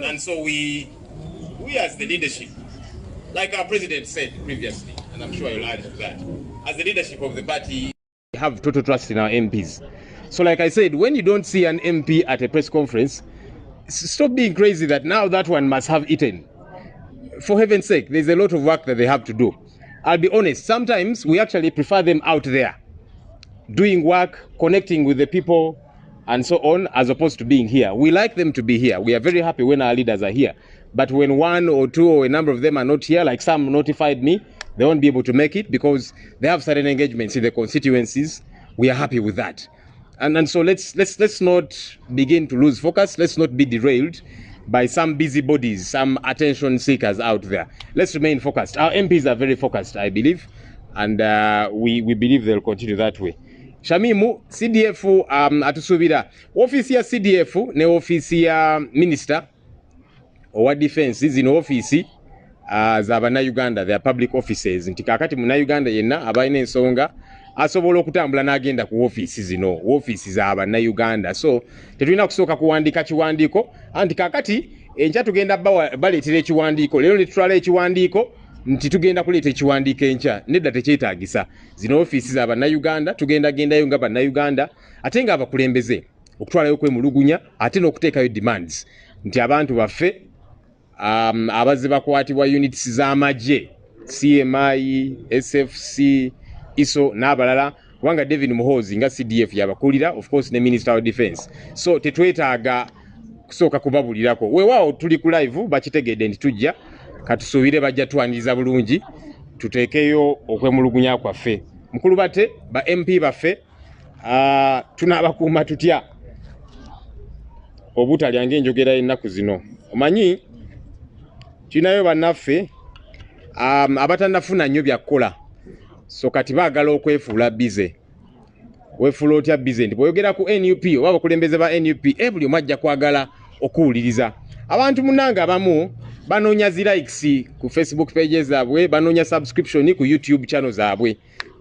And so we as the leadership, like our president said previously, and I'm sure you'll add to that, as the leadership of the party, we have total trust in our MPs. So like I said, when you don't see an MP at a press conference, stop being crazy that now that one must have eaten. For heaven's sake, there's a lot of work that they have to do. I'll be honest, sometimes we actually prefer them out there, doing work, connecting with the people, and so on, as opposed to being here. We like them to be here. We are very happy when our leaders are here. But when one or two or a number of them are not here, like some notified me, they won't be able to make it because they have certain engagements in the constituencies. We are happy with that. And so let's not begin to lose focus. Let's not be derailed by some busybodies, some attention seekers out there. Let's remain focused. Our MPs are very focused, I believe, and we believe they'll continue that way. Shamimu, CDF atusubira. Ofisi ya CDF ne ofisi ya Minister owa Defense zino ofisi za Uganda, their public offices. Nti kakati muna Uganda yenna abayina ensonga asobola okutambula n'agenda ku office zino, office za Uganda. So tetulina kusooka kuwandika kiwandiiko, anti kakati enkya tugenda baleetera ekiwandiiko, leero ne tutwala ekiwandiiko nti tugenda kuleeta ekiwandiiko enkya. Nedda tekyetaagisa. Zino office za Uganda tugenda gendayo nga Uganda, ate nga abakulembeze okutwalayo kwemulugunya, ate n'okuteekayo demands nti abantu baffe abazze bakwatibwa units z'amagye CMI, SFC, ISO n'abalala, kubanga David Muhozi nga CDF yabakulira, of course ne Minister of Defense. So tetwetaaga kusooka kubabulirako. Weewaawo tuli ku live bakitegedde nti tujja katusuubire bajja twaniriza bulungi tuteekeyo okwemulugunya kwaffe. Mukulu bate ba MP baffe tunaabakuuma tutya obutalyange enjogera ennaku zino. Omanyi kinayo bannaffe abatannafuna nnyo byakukola, so kati baagala okwefuula bize. Weefuula otya bize? Nti bw'oyogera ku NUP oba abakulembeze ba NUP buli omu ajja kwagala okuwuliriza. Abantu munnange abamu banoonya zi likes ku Facebook pages zaabwe, banoonya subscription ku YouTube channel zaabwe.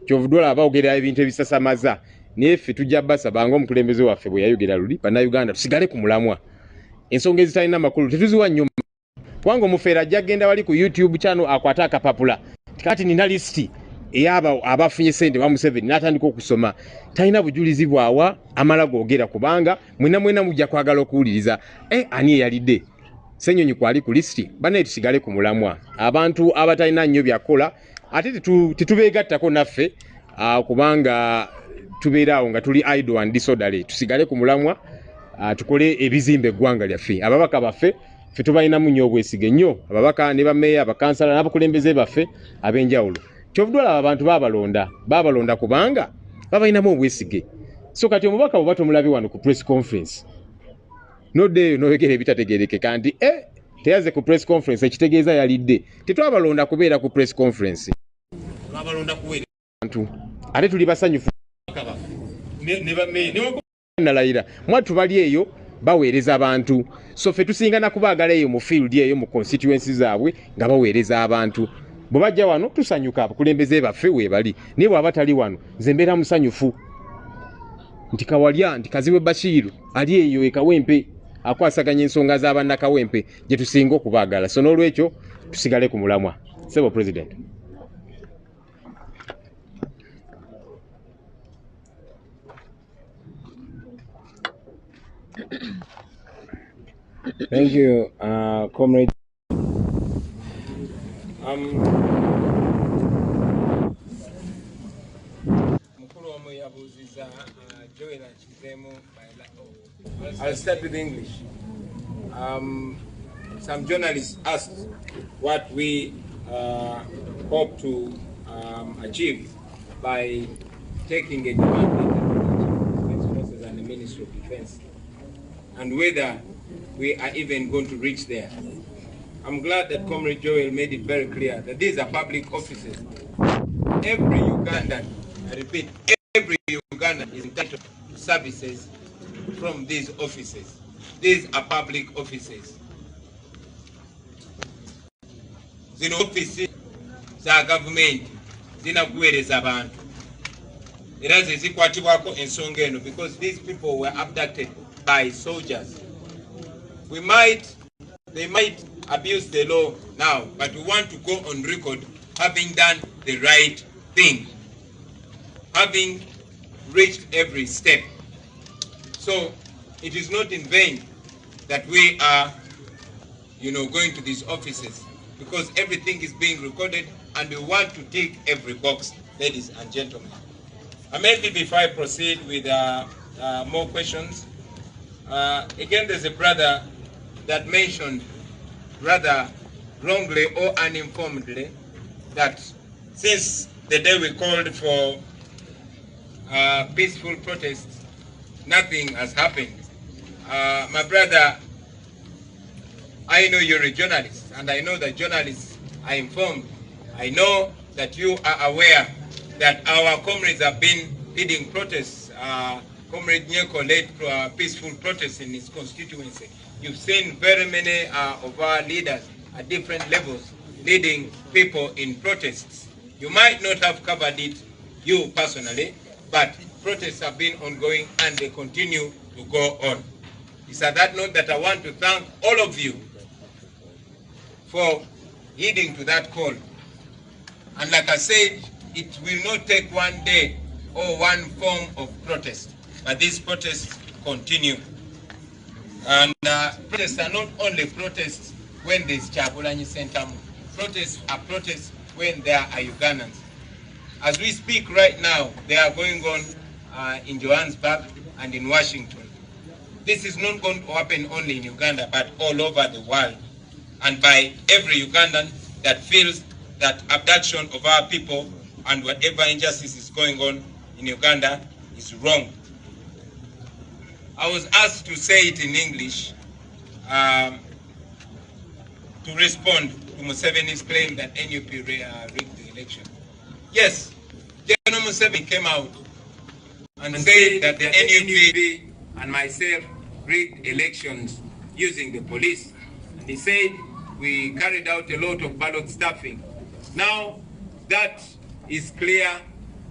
Kyovuddwa abaogera ebintu ebisasamaza. Naye ffe tujja basabanga omukulembeze waffe bwe yayogera luli Bannayuganda tusigale ku mulamwa. Ensonga ezitalina makulu tetuziwa nnyo. Kubanga omufeera ajja genda wali ku YouTube channel akwata akapapula. Kati nina listi eyaba abafunye sente ba Museveni n'atandika okusoma. Talina bujulizi bwawa amala googera kubanga mwena mujja kwagala okuwuliriza. Ani eyalidde? Ssenyonyi kwali ku listi. Banaye tusigale ku mulamwa. Abantu abatalina nnyo byakola ate tetubeegattako naffe kubanga tubeeraawo nga tuli idle and disorderly. Tusigale ku mulamwa tukole ebizimbe eggwanga lyaffe. Ababaka baffe ffe tubalinamu nnyo obwesige nnyo, ababaka ne bameeya, abakansala n'abakulembeze baffe ab'enjawulo. Kyovuddwa abantu baabalonda kubanga babalinamu obwesige. So kati omubaka bwe batomulabe wano ku press conference noddeeyo n'oyogera ebitategeerekeka nti teyaze ku press conference ekitegeeza yalidde. Tetwabalonda kubeera ku press conference, twabalonda kubeera abantu ate tuli basanyufu ne bameeya nalayira mwattu bali eyo baweereza abantu. So ffe tusingana kubaagala eyo mu field eyo mu constituencies zaabwe nga baweereza abantu. Bwe bajja wano tusanyuka, abakulembeze baffe weebali. Naye bw'aba tali wano nze mbeera musanyufu nti Kawalya, nti Kaziwe Bashiru ali eyo Kawempe akwasaganya ensonga z'abannakawempe gye tusinga okubaagala. So n'olwekyo tusigale ku mulamwa. Sebo President. Thank you, Comrade. I'll start with English. Some journalists asked what we hope to achieve by taking a demand letter to the Defense Forces and the Ministry of Defense, and whether we are even going to reach there. I'm glad that Comrade Joel made it very clear that these are public offices. Every Ugandan, I repeat, every Ugandan is entitled to services from these offices. These are public offices. Zino offices za government zina kuweereza abantu. Era ze zikwatibwako ensonga eno because these people were abducted by soldiers. We might They might abuse the law now, but we want to go on record having done the right thing, having reached every step. So it is not in vain that we are, going to these offices, because everything is being recorded and we want to tick every box, ladies and gentlemen. And maybe before I proceed with more questions, again, there's a brother that mentioned rather wrongly or uninformedly that since the day we called for peaceful protests, nothing has happened. My brother, I know you're a journalist, and I know that journalists are informed. I know that you are aware that our comrades have been leading protests. Comrade Nyeko led peaceful protests in his constituency. You've seen very many of our leaders at different levels leading people in protests. You might not have covered it, you personally, but protests have been ongoing and they continue to go on. It's at that note that I want to thank all of you for heeding to that call. And like I said, it will not take one day or one form of protest, but these protests continue. And protests are not only protests when there's Chagulanyi Sentamu. Protests are protests when there are Ugandans. As we speak right now, they are going on in Johannesburg and in Washington. This is not going to happen only in Uganda, but all over the world. And by every Ugandan that feels that abduction of our people and whatever injustice is going on in Uganda is wrong. I was asked to say it in English to respond to Museveni's claim that NUP rigged the election. Yes, General Museveni came out and said that the NUP and myself rigged elections using the police. And he said we carried out a lot of ballot stuffing. Now that is clear,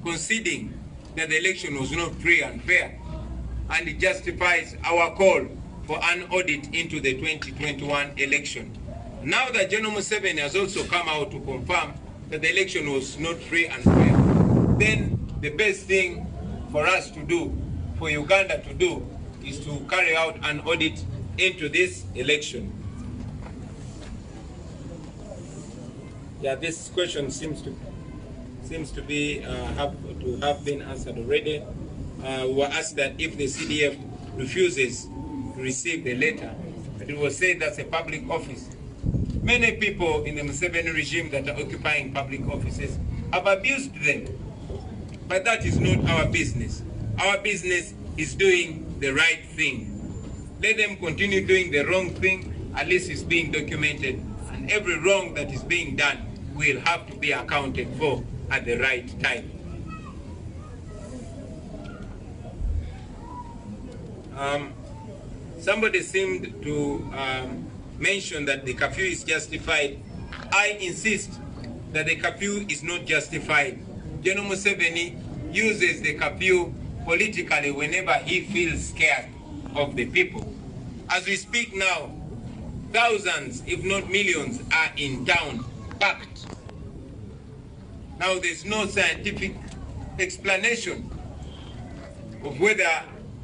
conceding that the election was not free and fair, and it justifies our call for an audit into the 2021 election. Now that General Museveni has also come out to confirm that the election was not free and fair, then the best thing for us to do, for Uganda to do, is to carry out an audit into this election. Yeah, this question seems to have been answered already. We were asked that if the CDF refuses to receive the letter, but it was said that's a public office. Many people in the Museveni regime that are occupying public offices have abused them, but that is not our business. Our business is doing the right thing. Let them continue doing the wrong thing, at least it's being documented, and every wrong that is being done will have to be accounted for at the right time. Somebody seemed to mention that the curfew is justified. I insist that the curfew is not justified. General Museveni uses the curfew politically whenever he feels scared of the people. As we speak now, thousands, if not millions, are in town, packed. Now there's no scientific explanation of whether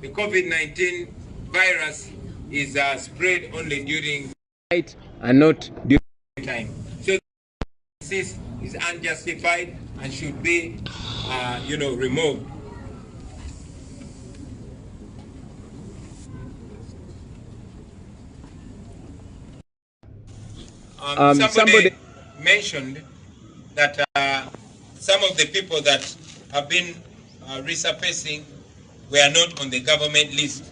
the COVID-19 virus is spread only during night and not during time. So this is unjustified and should be, removed. Somebody mentioned that some of the people that have been resurfacing were not on the government list.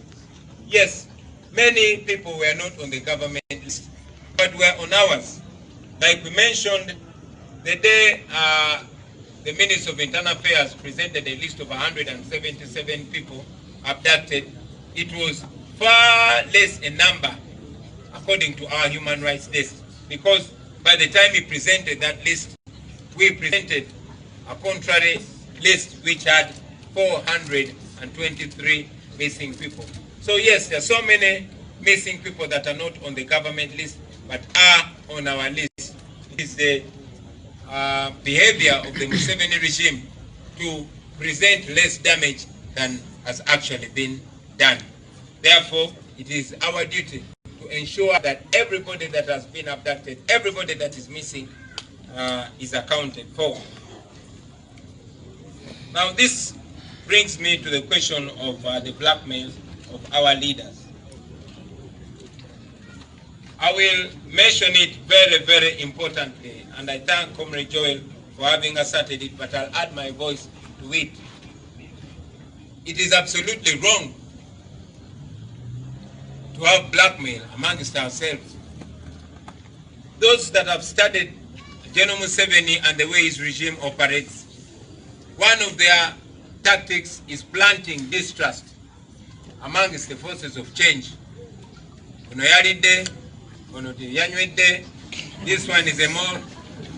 Yes, many people were not on the government list, but were on ours. Like we mentioned, the day the Minister of Internal Affairs presented a list of 177 people abducted, it was far less a number according to our human rights list, because by the time he presented that list, we presented a contrary list which had 423 missing people. So yes, there are so many missing people that are not on the government list but are on our list. It is the behavior of the Museveni regime to present less damage than has actually been done. Therefore, it is our duty to ensure that everybody that has been abducted, everybody that is missing, is accounted for. Now, this brings me to the question of the blackmail of our leaders. I will mention it very, very importantly, and I thank Comrade Joel for having asserted it, but I'll add my voice to it. It is absolutely wrong to have blackmail amongst ourselves. Those that have studied General Museveni and the way his regime operates, one of their tactics is planting distrust amongst the forces of change. This one is a more,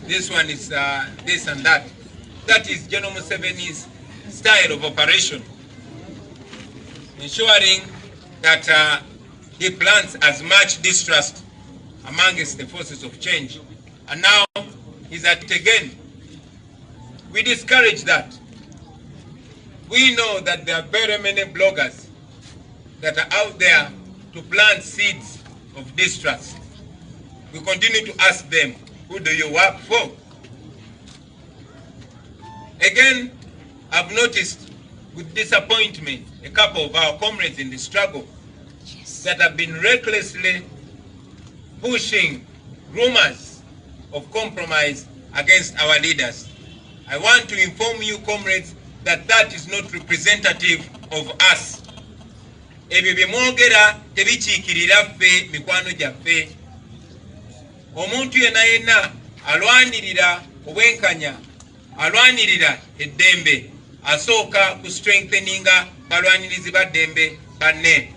this one is this and that. That is General Museveni's style of operation, ensuring that he plants as much distrust amongst the forces of change. And now he's at it again. We discourage that. We know that there are very many bloggers that are out there to plant seeds of distrust. We continue to ask them, who do you work for? Again, I've noticed with disappointment a couple of our comrades in the struggle that have been recklessly pushing rumors of compromise against our leaders. I want to inform you, comrades, that that is not representative of us. Ebyo bye mwogera tebikiikirira ffe mikwano gyaffe. Omuntu yenna alwanirira obwenkanya, alwanirira eddembe, asooka ku strengtheninga balwanirizi ba ddembe banne.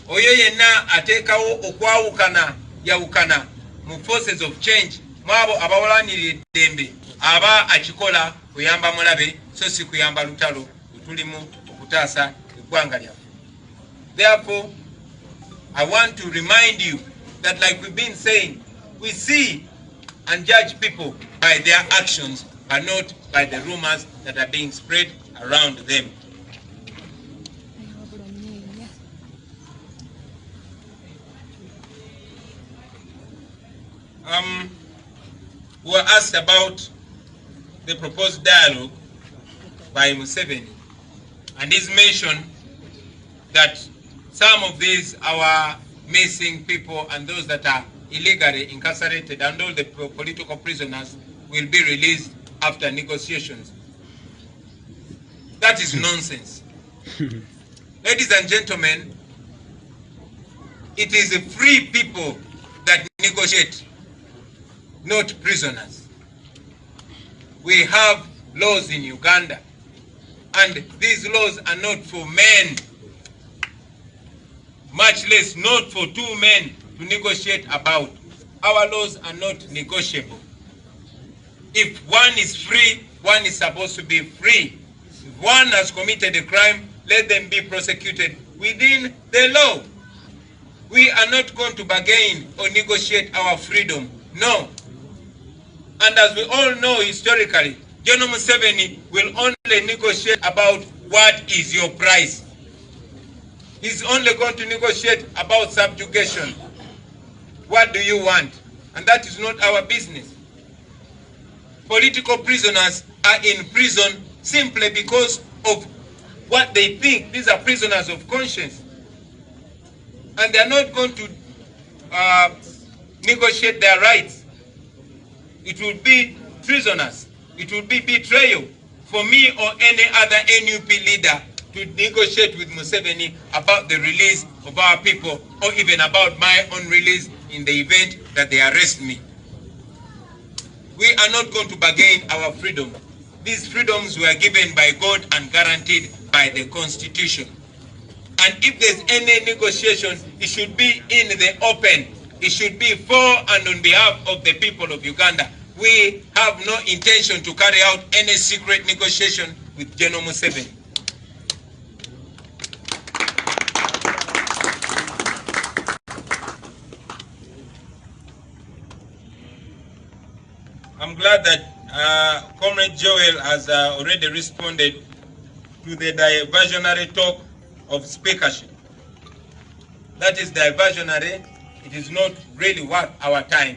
Oyo yenna ateekawo okwawukana yawukana mu forces of change mwabo abawalanirira eddembe aba akikola kuyamba mulabe so si kuyamba lutalo lutulimu okutaasa eggwanga lyaffe. Therefore, I want to remind you that, like we've been saying, we see and judge people by their actions, but not by the rumors that are being spread around them. We were asked about the proposed dialogue by Museveni, and he's mentioned that some of these our missing people and those that are illegally incarcerated and all the political prisoners will be released after negotiations. That is nonsense. Ladies and gentlemen, it is the free people that negotiate, not prisoners. We have laws in Uganda, and these laws are not for men, much less not for two men to negotiate about. Our laws are not negotiable. If one is free, one is supposed to be free. If one has committed a crime, let them be prosecuted within the law. We are not going to bargain or negotiate our freedom. No. And as we all know historically, General Museveni will only negotiate about what is your price. He's only going to negotiate about subjugation. What do you want? And that is not our business. Political prisoners are in prison simply because of what they think. These are prisoners of conscience. And they are not going to negotiate their rights. It will be prisoners. It will be betrayal for me or any other NUP leader to negotiate with Museveni about the release of our people, or even about my own release in the event that they arrest me. We are not going to bargain our freedom. These freedoms were given by God and guaranteed by the Constitution. And if there's any negotiation, it should be in the open. It should be for and on behalf of the people of Uganda. We have no intention to carry out any secret negotiation with General Museveni. I'm glad that Comrade Joel has already responded to the diversionary talk of speakership. That is diversionary. It is not really worth our time.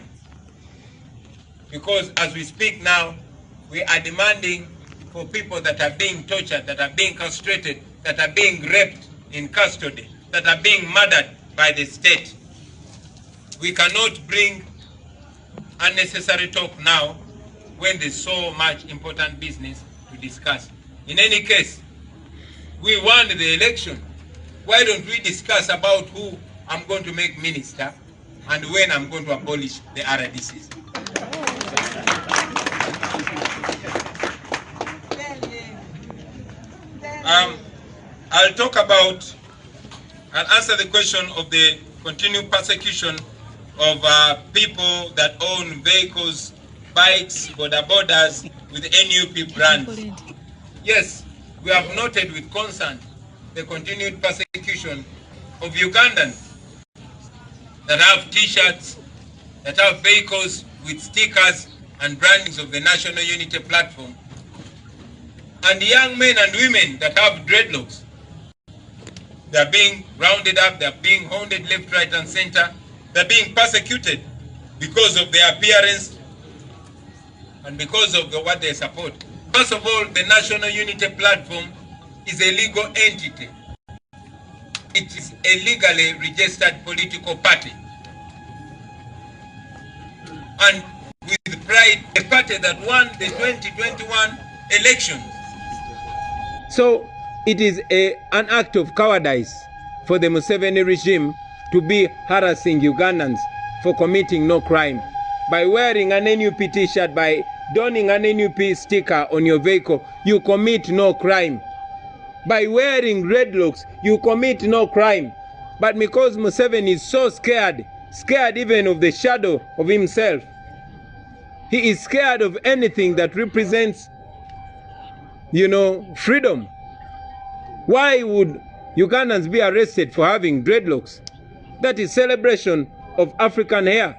Because as we speak now, we are demanding for people that are being tortured, that are being castrated, that are being raped in custody, that are being murdered by the state. We cannot bring unnecessary talk now when there's so much important business to discuss. In any case, we won the election. Why don't we discuss about who I'm going to make minister and when I'm going to abolish the RDCs? I'll talk about and answer the question of the continued persecution of people that own vehicles, bikes, borders with NUP brands. Yes, we have noted with concern the continued persecution of Ugandans that have T-shirts, that have vehicles with stickers and brandings of the National Unity Platform, and the young men and women that have dreadlocks. They are being rounded up, they are being hounded left, right, and center. They are being persecuted because of their appearance and because of what they support. First of all, the National Unity Platform is a legal entity. It is a legally registered political party. And with pride, a party that won the 2021 elections. So it is an act of cowardice for the Museveni regime to be harassing Ugandans for committing no crime. By wearing an NUP t-shirt, by donning an NUP sticker on your vehicle, you commit no crime. By wearing dreadlocks, you commit no crime. But because Museveni is so scared even of the shadow of himself, he is scared of anything that represents, freedom. Why would Ugandans be arrested for having dreadlocks? That is celebration of African hair.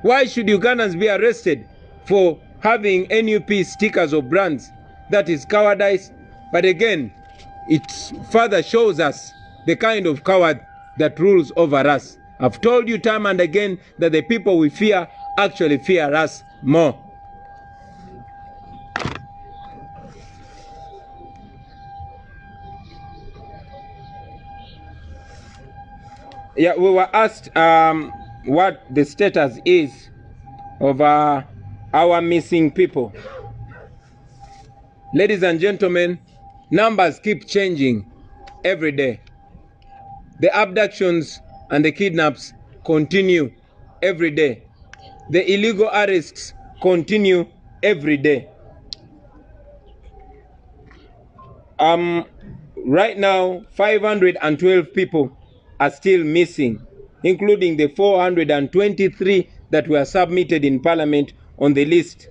Why should Ugandans be arrested for having NUP stickers or brands? That is cowardice. But again, it further shows us the kind of coward that rules over us. I've told you time and again that the people we fear actually fear us more. Yeah, we were asked what the status is of our missing people. Ladies and gentlemen, numbers keep changing every day. The abductions and the kidnaps continue every day. The illegal arrests continue every day. Right now, 512 people are still missing, including the 423 that were submitted in Parliament on the list.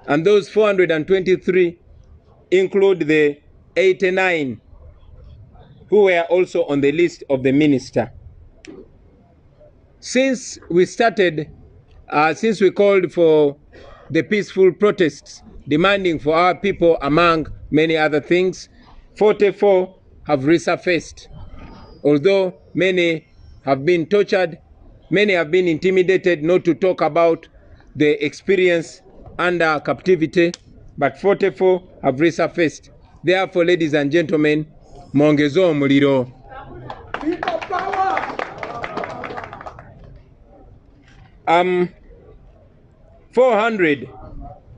And those 423 include the 89 who were also on the list of the minister. Since we called for the peaceful protests demanding for our people, among many other things, 44 have resurfaced. Although many have been tortured, many have been intimidated not to talk about the experience under captivity, but 44 have resurfaced. Therefore, ladies and gentlemen, mwongezo omuliro. 400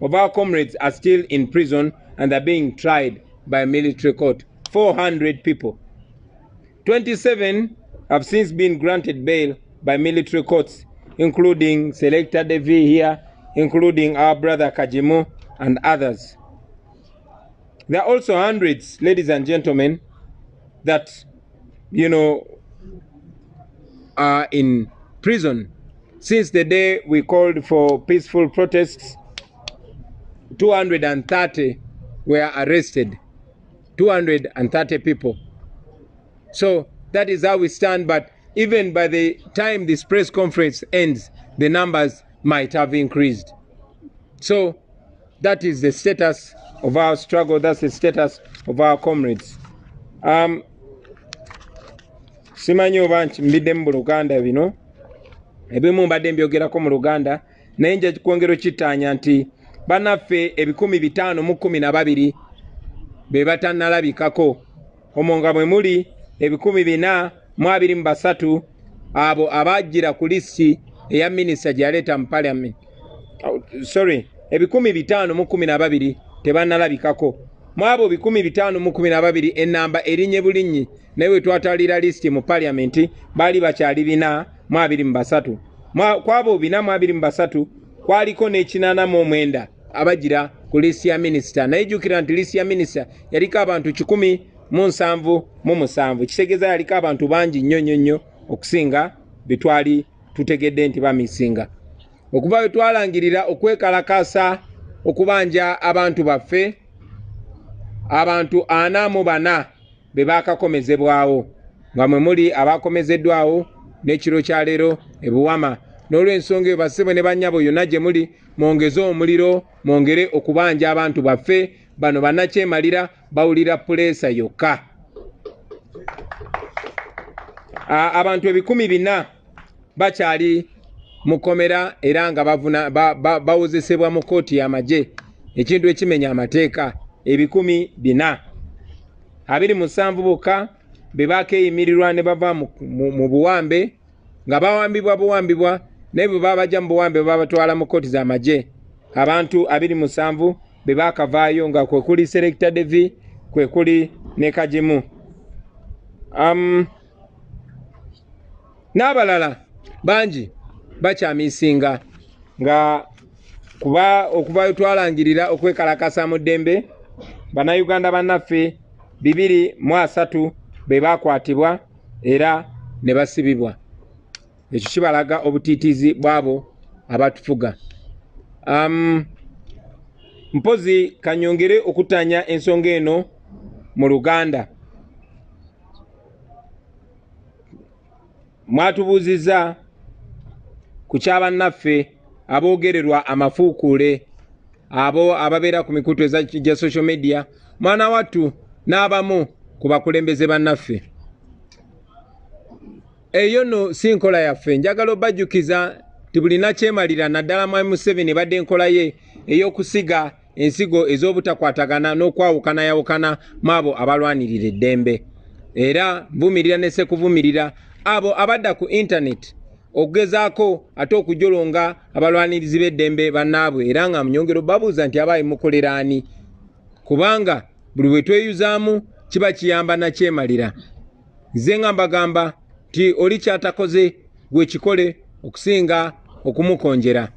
of our comrades are still in prison and are being tried by a military court. 400 people. 27 have since been granted bail by military courts, including Selector Devi here, including our brother Kajimu and others. There are also hundreds, ladies and gentlemen, that, are in prison. Since the day we called for peaceful protests, 230 were arrested. 230 people. So that is how we stand, but even by the time this press conference ends, the numbers might have increased. So that is the status of our struggle. That's the status of our comrades. Simanyi oba mbidde mu Luganda bino ebimu mbadde mbyogerako mu Luganda naye nja kwongera okitaanya nti bannaffe 512 be batannalabikako omwo nga bwe muli 423 abo abajjira ku listi eya minisita gye yaleeta mu parliament. 512 tebannalabikako. Mu abo 512 ennamba erinye bulinyi naye we twatwalira listi mu parliament baali bakyali 423. Kwabo 423 kwaliko ne89 abajira ku listi ya minisita. Naye jjukira nti listi ya minisita yaliko abantu 177. Kitegeeza yaliko abantu bangi nnyo okusinga bitwali tutegedde nti bamisinga. Okuva we twalangirira okwekalakasa okubanja abantu baffe, abantu 44 be baakakomezebwawo nga mwe muli abakomezeddwawo n'ekiro kya leero ebuwama. N'olw'ensonga eyo bassebo ne bannyabo yonna gye muli mwongeze omuliro mwongere okubanja abantu baffe bano bannakyemalira bawulira puleesa yokka. Abantu 400 bakyali mu kkomera era nga bawozesebwa mu kkooti y'amagye ekintu ekimenya amateeka 427 bokka be baakeyimirirwa ne bava mu buwambe nga bawambibwa naye bwe baba bajja mu buwambe bwe babatwala mu kkooti z'amagye. Abantu 27 be baakavaayo nga kwe kuli Selector Devi, kwe kuli ne Kajimu. N'abalala bangi bakyamisinga nga okuva twalangirira okwekalakasa mu ddembe. Bannayuganda bannaffe 203 be baakwatibwa era ne basibibwa. Ekyo kibalaga obutiitiizi bw'abo abatufuga. Mpozi kanyongere okutanya ensonga eno mu Luganda. Mwatubuuziza ku kyabannaffe aboogererwa amafuukuule abo ababeera ku mikutu egya social media, mwana wattu n'abamu ku bakulembeze bannaffe. Eyo no si nkola yaffe. Njagala obajjukiza nti buli nakyemalira naddala Mwami Museveni badde enkola ye ey'okusiga ensigo ez'obutakwatagana n'okwawukanayawukana mu abo abalwanirira eddembe. Era nvumirira ne sekuvumirira abo abadda ku internet okugezaako ate okujolonga abalwanirizi b'eddembe bannaabwe era nga mnyongero babuuza nti abaayi mukolera ani, kubanga buli bwe tweyuzaamu kiba kiyamba nakyemalira. Nze nga mbagamba nti oli kyatakoze gwe kikole okusinga okumukonjera.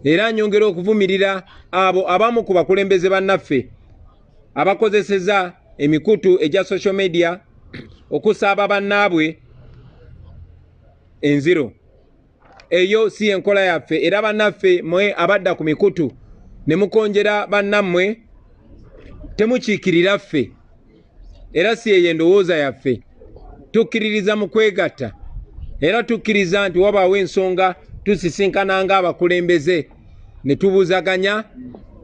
Era nyongera okuvumirira abo abamu ku bakulembeze bannaffe abakozeseza emikutu egya social media okusaaba bannaabwe enziro. Eyo si enkola yaffe era bannaffe mwe abadda ku mikutu ne mukonjera bannammwe temukiikirira ffe era si eyo endowooza yaffe. Tukkiririza mu kwegatta era tukkiriza nti wabaawo ensonga tusisinkananga abakulembeze ne tubuuzaganya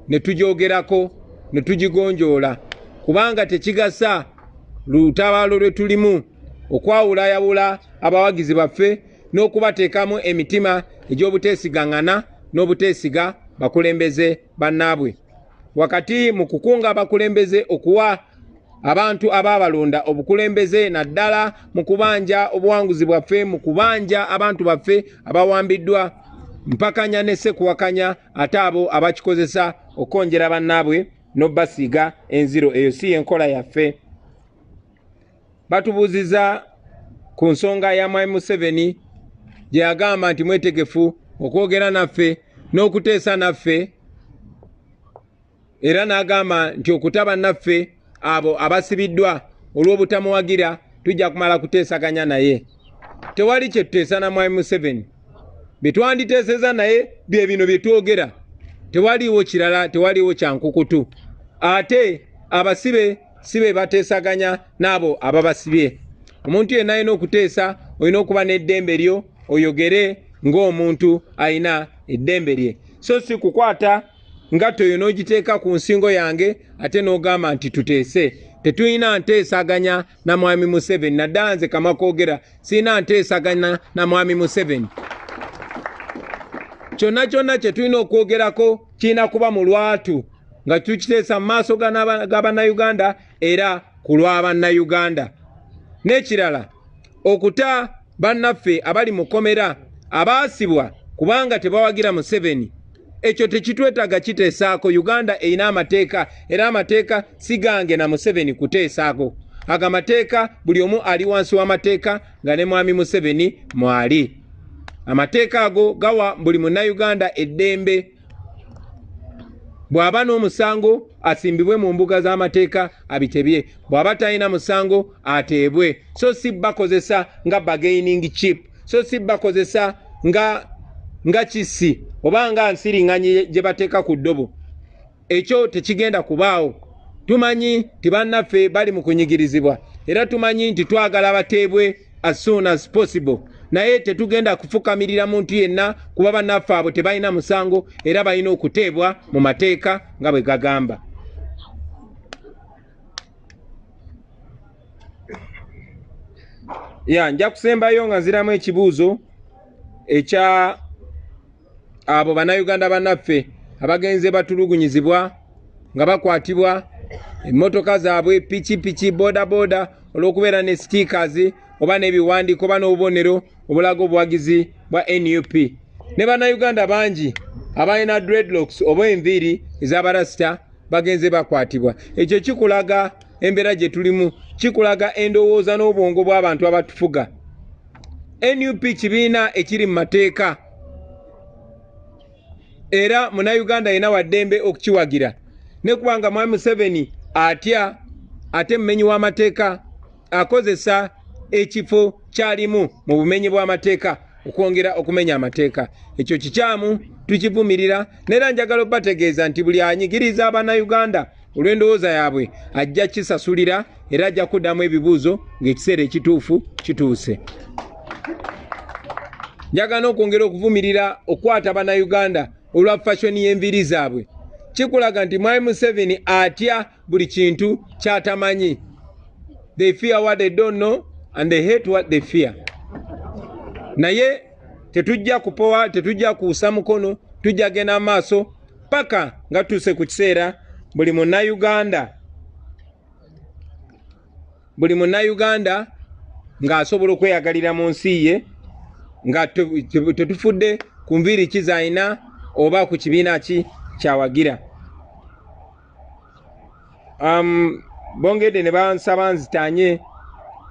ne tujoogerako ne tugigonjoola, kubanga tekigasa lutabaalo lwe tulimu okwawulayawula abawagizi baffe n'okubateekamu emitima egy'obuteesigaŋŋana n'obuteesiga bakulembeze bannaabwe. Wakati mu kukunga abakulembeze okuwa abantu abaabalonda obukulembeze naddala mu kubanja obuwanguzi bwaffe, mu kubanja abantu baffe abawambiddwa, mpakanya ne sekuwakanya ate abo abakikozesa okonjera bannaabwe n'obbasiiga enziro. Eyo si enkola yaffe. Batubuuziza ku nsonga ya Mwami Museveni gye yagamba nti mwetegefu okwogera naffe n'okuteesa naffe, era n'agamba nti okutaba naffe abo abasibiddwa olw'obutamuwagira tujja kumala kuteesaganya naye. Tewali kye tuteesa na Mwami Museveni. Bye twanditeeseza naye bye bino bye twogera. Tewaliiwo kirala, tewaliiwo kyankukutu. Ate abasibe si be bateesaganya n'abo ababasibye. Omuntu yenna alina okuteesa, olina okuba n'eddembe lyo oyogere ng'omuntu alina eddembe lye, so si kukwata ngatto yo n'ogiteeka ku nsingo yange ate n'ogamba nti tuteese. Tetulina nteesaganya na mwami Museveni, naddala nze Kamakoogera sirina nteesaganya na mwami Museveni. Kyonna kyonna kye tulina okwogerako kirina kuba mu lwatu nga tukiteesa mu maaso g'abannayuganda era ku lw'abannayuganda. N'ekirala okuta bannaffe abali mu kkomera abaasibwa kubanga tebawagira Museveni, ekyo tekitwetaaga kiteesaako. Uganda erina amateeka era amateeka si gange na Museveni kuteesaako. Ago amateeka buli omu ali wansi w'amateeka nga ne mwami Museveni mwali. Amateeka ago gawa buli munnayuganda eddembe. Bw'aba n'omusango asimbibwe mu mbuga z'amateeka abitebye, bw'aba talina musango ateebwe. So si bakozesa nga bargaining chip, so si bakozesa nga kisi oba nga nsiriŋŋanyi gye bateeka ku ddobo. Ekyo tekigenda kubaawo. Tumanyi nti bannaffe bali mu kunyigirizibwa era tumanyi nti twagala bateebwe as soon as possible, naye tetugenda kufukamirira muntu yenna kuba bannaffe abo tebalina musango era balina okuteebwa mu mateeka nga bwe gagamba. Nja kusembayo nga nziramu ekibuuzo ekya abo bannayuganda bannaffe abagenze batulugunyizibwa nga bakwatibwa emmotoka zaabwe, piki boda olw'okubeera ne stickers oba n'ebiwandiiko oba n'obubonero obulaga obuwagizi bwa NUP. Ne bannayuganda bangi abalina dreadlocks oba enviiri ez'abarasita bagenze bakwatibwa. Ekyo kikulaga embeera gye tulimu, kikulaga endowooza n'obwongo bw'abantu abatufuga. NUP kibiina ekiri mu mateeka era munnayuganda yena waddembe okukiwagira. Ne kubanga mwami Museveni atya ate mumenyi w'amateeka akozesa ekifo kyalimu mu bumenyi bw'amateeka okwongera okumenya amateeka. Ekyo kikyamu tukivumirira, neera njagala obategeeza nti buli anyigiriza abannayuganda olw'endowooza yaabwe ajja kisasulira era ajja kuddamu ebibuuzo ng'ekiseera ekituufu kituuse. Njagala okwongera okuvumirira okwata abannayuganda olwa fashoni y'enviiri zaabwe. Kikulaga nti mwami Museveni atya buli kintu ky'atamanyi. They fear what they don't know and they hate what they fear. Naye tetujja kupowa, tetujja kuusa mukono, tujja genda maaso paka nga tuuse ku kiseera buli munnayuganda ng'asobola okweyagalira mu nsi ye nga tetufudde ku nviiri kizayina oba ku kibiina ki kyawagira. Bongedde ne bansaba nzitanye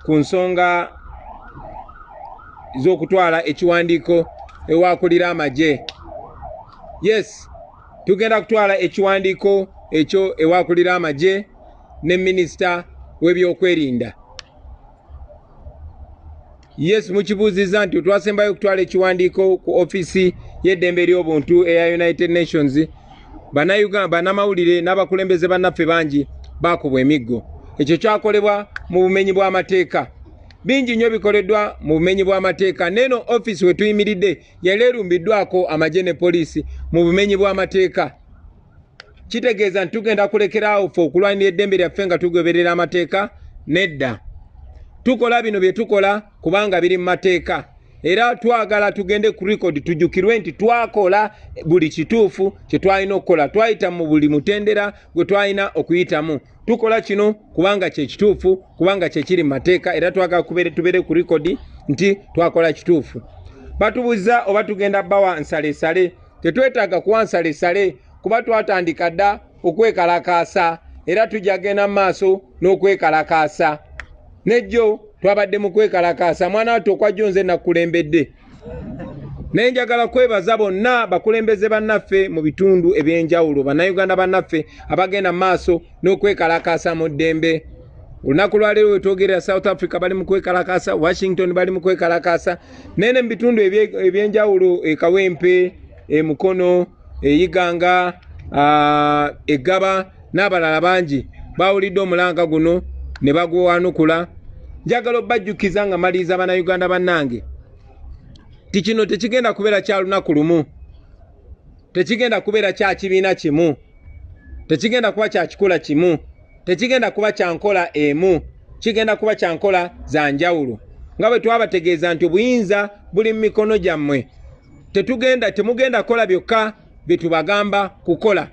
ku nsonga z'okutwala ekiwandiiko ewakulira amagye. Yes, tugenda kutwala ekiwandiiko ekyo ewakulira amagye ne minisita w'ebyokwerinda. Yes, mukibuuziza nti twasembayo okutwala ekiwandiiko ku ofiisi y'eddembe ly'obuntu eya United Nations. Bannamawulire n'abakulembeze bannaffe bangi baakubwa emiggo. Ekyo kyakolebwa mu bumenyi bw'amateeka. Bingi nnyo bikoleddwa mu bumenyi bw'amateeka. Neno ofiisi we tuyimiridde yali erumbiddwako amagye ne poliisi mu bumenyi bw'amateeka. Kitegeeza nti tugenda kulekeraawo ffe okulwanira eddembe lyaffe nga tugoberera amateeka? Nedda. Tukola bino bye tukola kubanga biri mu mateeka. Era twagala tugende ku record tujjukirwe nti twakola buli kituufu kye twalina okukola. Twayita mu buli mutendera gwe twalina okuyitamu. Tukola kino kubanga kye kituufu, kubanga kye kiri mu mateeka, era twagala tubeere ku record nti twakola kituufu. Batubuuza oba tugenda bawa nsaleesale. Tetwetaaga kuwa nsaleesale kuba twatandika dda okwekalakaasa era tujja genda mu maaso n'okwekalakaasa. Nejjo twabadde mu kwekalakaasa, mwana wattu okwajjo nze nakulembedde. Naye njagala kwebaza bonna bakulembeze bannaffe mu bitundu eby'enjawulo, bannayuganda bannaffe abagenda mu maaso n'okwekalakaasa mu ddembe. Olunaku lwaleero we twogerera South Africa bali mu kwekalakaasa, Washington bali mu kwekalakaasa, naye ne mu bitundu eby'enjawulo Kawempe, Mukono, Iganga, Egaba n'abalala bangi bawulidde omulanga guno ne bagwanukula. Njagala obajjukiza nga maliriza bannayuganda bannange ti kino tekigenda kubeera kya lunaku lumu. tekigenda kubeera kya kibiina kimu, tekigenda kuba kya kikula kimu, tekigenda kuba kya nkola emu, kigenda kuba kya nkola za njawulo. Nga bwe twabategeeza nti obuyinza buli mu mikono gyammwe. Temugenda kola byokka bye tubagamba kukola,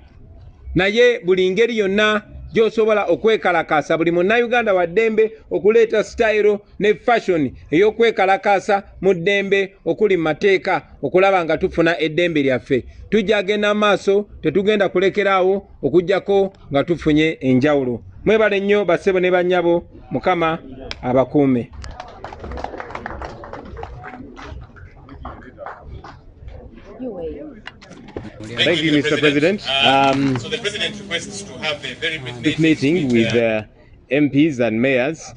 naye buli ngeri yonna gy'osobola okwekalakaasa, buli munnayuganda wa ddembe okuleeta sitayiro ne fashion ey'okwekalakaasa mu ddembe okuli mu mateeka okulaba nga tufuna eddembe lyaffe. Tujja genda maaso, tetugenda kulekeraawo okuggyako nga tufunye enjawulo. Mwebale nnyo bassebo ne bannyabo, Mukama abakuume. Thank you, Mr. President. So the President requests to have a very brief meeting with MPs and mayors,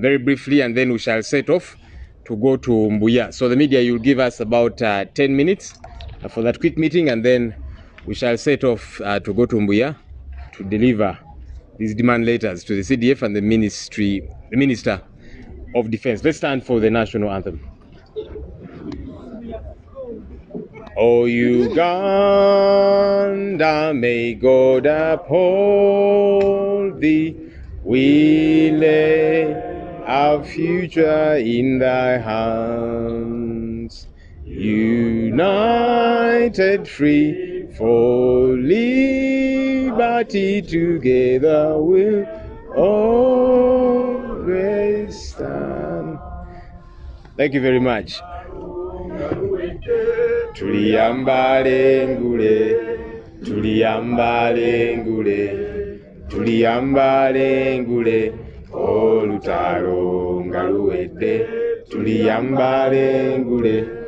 very briefly, and then we shall set off to go to Mbuya. So the media, you'll give us about 10 minutes for that quick meeting, and then we shall set off to go to Mbuya to deliver these demand letters to the CDF and the Minister of Defense. Let's stand for the national anthem. O Uganda, may God uphold thee. We lay our future in thy hands. United, free, for liberty, together we'll always stand. Thank you very much. Tuliyambale ngule, tuliyambale ngule, tuliyambale ngule, olutalo nga luwedde, tuliyambale ngule.